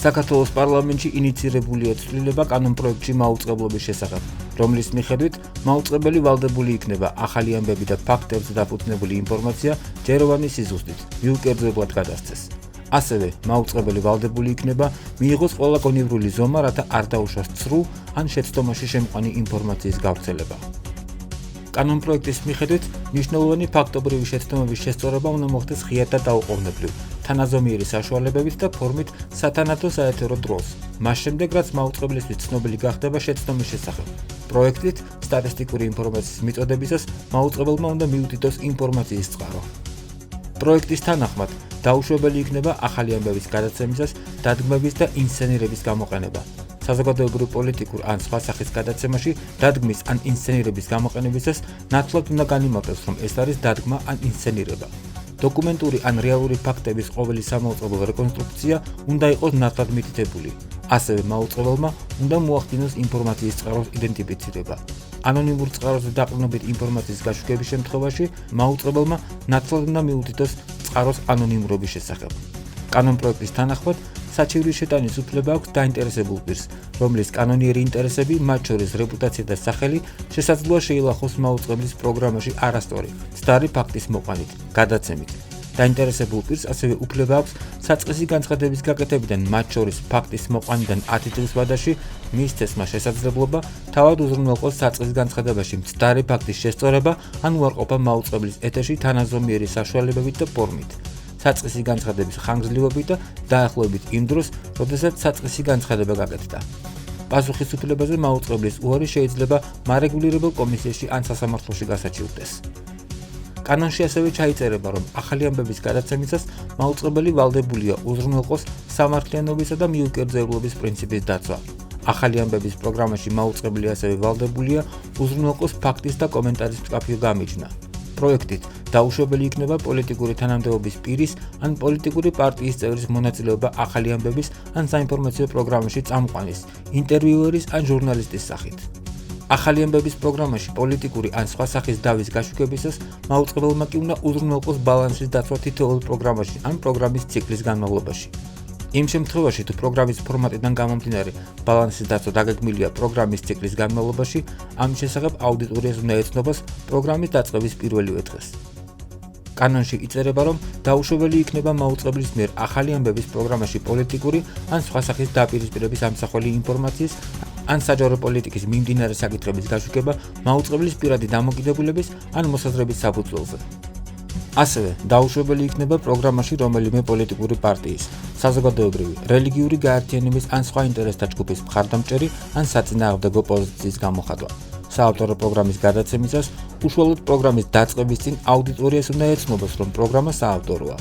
საქართველოს პარლამენტში ინიცირებულია ცვლილება კანონპროექტში მაუწყებლობის შესახებ, რომლის მიხედვით მაუწყებელი ვალდებული იქნება ახალი ამბები და ფაქტებზე დაფუძნებული ინფორმაცია ჯეროვანი სიზუსტით მიუკერძოებლად გადასცეს. ასევე მაუწყებელი ვალდებული იქნება მიიღოს ყველა გონივრული ზომა, რათა არ დაუშვას ცრუ ან შეცდომაში შემყვანი ინფორმაციის გავრცელება. კანონპროექტის მიხედვით მნიშვნელოვანი ფაქტობრივი შეცდომების შესწორება უნდა მოხდეს ღიად და დაუყოვნებლივ, თანაზომიერი საშუალებებით და ფორმით სათანადო საეთერო დროს, მას შემდეგ რაც მაუწყებლისთვის ცნობილი გახდება შეცდომის შესახებ. პროექტით სტატისტიკური ინფორმაციის მიწოდებისას მაუწყებელმა უნდა მიუთითოს ინფორმაციის წყარო. პროექტის თანახმად დაუშვებელი იქნება ახალი ამბების გადაცემისას დადგმების და ინსცენირების გამოყენება. საზოგადოებრივ პოლიტიკურ ან სხვა სახის გადაცემაში დადგმის ან ინსცენირების გამოყენებისას ნათლად უნდა განიმარტოს, რომ ეს არის დადგმა ან ინსცენირება. დოკუმენტური ან რეალური ფაქტების ყოველი სამაუწყებლო რეკონსტრუქცია უნდა იყოს ნათლად მითითებული. ასევე მაუწყებელმა უნდა მოახდინოს ინფორმაციის წყაროს იდენტიფიცირება. ანონიმურ წყაროზე დაყრდნობით ინფორმაციის გაშუქების შემთხვევაში მაუწყებელმა ნათლად უნდა მიუთითოს წყაროს ანონიმურობის შესახებ. კანონპროექტის თანახმად საჩივრის შეტანის უფლება აქვს დაინტერესებულ პირს, რომლის კანონიერი ინტერესები, მათ შორის რეპუტაცია და სახელი, შესაძლოა შეილახოს მაუწყებლის პროგრამაში არასწორი, მცდარი ფაქტის მოყვანით, გადაცემით. დაინტერესებულ პირს ასევე უფლება აქვს საწყისი განცხადების გაკეთებიდან, მათ შორის ფაქტის მოყვანიდან 10 წლის ვადაში მისცესმა შესაძლებლობა თავად უზრუნველყოს საწყის განცხადებაში მცდარი ფაქტის შესწორება ან უარყოფა მაუწყებლის ეთერში თანაზომიერი საშუალებებით და ფორმით. საწყისი განცხადების ხანგრძლივობით და დაახლოებით იმ დროს, როდესაც საწყისი განცხადება გაკეთდა. პასუხისმგებაზე მაუწყებლის უარი შეიძლება მარეგულირებელ კომისიაში ან სასამართლოში გასაჩივრდეს. კანონში ასევე ჩაიწერება, რომ ახალი ამბების გადაცემისას მაუწყებელი ვალდებულია უზრუნველყოს სამართლიანობისა და მიუკერძოებლობის პრინციპის დაცვა. ახალი ამბების პროგრამაში მაუწყებელი ასევე ვალდებულია უზრუნველყოს ფაქტის და კომენტარის მკაფიო გამიჯნა. პროექტით დაუშვებელი იქნება პოლიტიკური თანამდებობის პირის ან პოლიტიკური პარტიის წევრის მონაწილეობა ახალი ამბების ან საინფორმაციო პროგრამაში წამყვანის, ინტერვიუერის ან ჟურნალისტის სახით. ახალი ამბების პროგრამაში პოლიტიკური ან სხვა სახის დავის გაშუქებისას მაუწყებელმა კი უნდა უზრუნველყოს ბალანსის დაცვა თითოეულ პროგრამაში ან პროგრამის ციკლის განმავლობაში. იმ შემთხვევაში, თუ პროგრამის ფორმატიდან გამომდინარე ბალანსის დაცვა დაგეგმილია პროგრამის ციკლის განმავლობაში, ამის შესახებ აუდიტორიას უნდა ეცნობას პროგრამის დაწყების პირველივე დღეს. კანონში იწერება, რომ დაუშვებელი იქნება მაუწყებლის მიერ ახალი ამბების პროგრამაში პოლიტიკური ან სხვა სახის დაპირისპირების ამსახველი ინფორმაციის ან საჯარო პოლიტიკის მიმდინარე საკითხების გაშუქება მაუწყებლის პირადი დამოკიდებულების ან მოსაზრების საფუძველზე. ასევე დაუშვებელი იქნება პროგრამაში რომელიმე პოლიტიკური პარტიის, საზოგადოებრივი, რელიგიური გაერთიანების ან სხვა ინტერესთა ჯგუფის მხარდამჭერი ან საწინააღმდეგო პოზიციის გამოხატვა. საავტორო პროგრამის გადაცემისას უშუალოდ პროგრამის დაწყების წინ აუდიტორიას უნდა ეცნობას, რომ პროგრამა საავტოროა.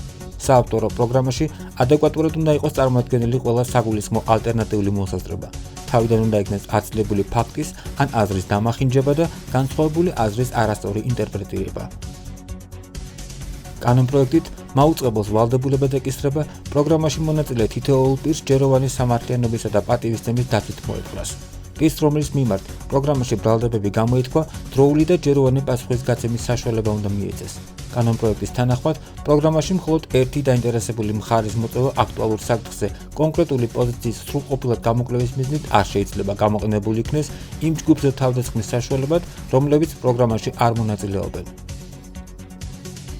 საავტორო პროგრამაში ადეკვატურად უნდა იყოს წარმოდგენილი ყველა საგულისხმო ალტერნატიული მოსაზრება. თავიდან უნდა იქნეს აცლებული ფაქტის ან აზრის დამახინჯება და განსხვავებული აზრის არასწორი ინტერპრეტირება. კანონპროექტით მაუწყებელს ვალდებულება ეკისრება პროგრამაში მონაწილე თითოეულ პირს ჯეროვანი სამართლიანობისა და პატივისცემის დაცვით მოეპყრას. პირს, რომლის მიმართ პროგრამაში ბრალდებები გამოითქვა, დროული და ჯეროვანი პასუხის გაცემის საშუალება უნდა მიეცეს. კანონპროექტის თანახმად, პროგრამაში მხოლოდ ერთი დაინტერესებული მხარის მოწვევა აქტუალურ საკითხზე კონკრეტული პოზიციის სრულყოფილად გამოკვლევის მიზნით არ შეიძლება გამოყენებული იქნეს იმ ჯგუფზე თავდასხმის საშუალებად, რომლებიც პროგრამაში არ მონაწილეობენ.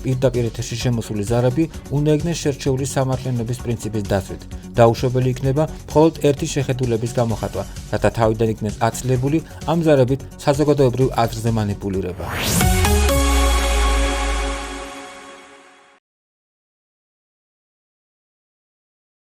პირდაპირ ეთერში შემოსული ზარები უნდა იქნეს შერჩეული სამართლიანობის პრინციპის დაცვით. დაუშვებელი იქნება მხოლოდ ერთი შეხედულების გამოხატვა, რათა თავიდან იქნეს აცლებული ამ ზარებით საზოგადოებრივ აზრზე მანიპულირება.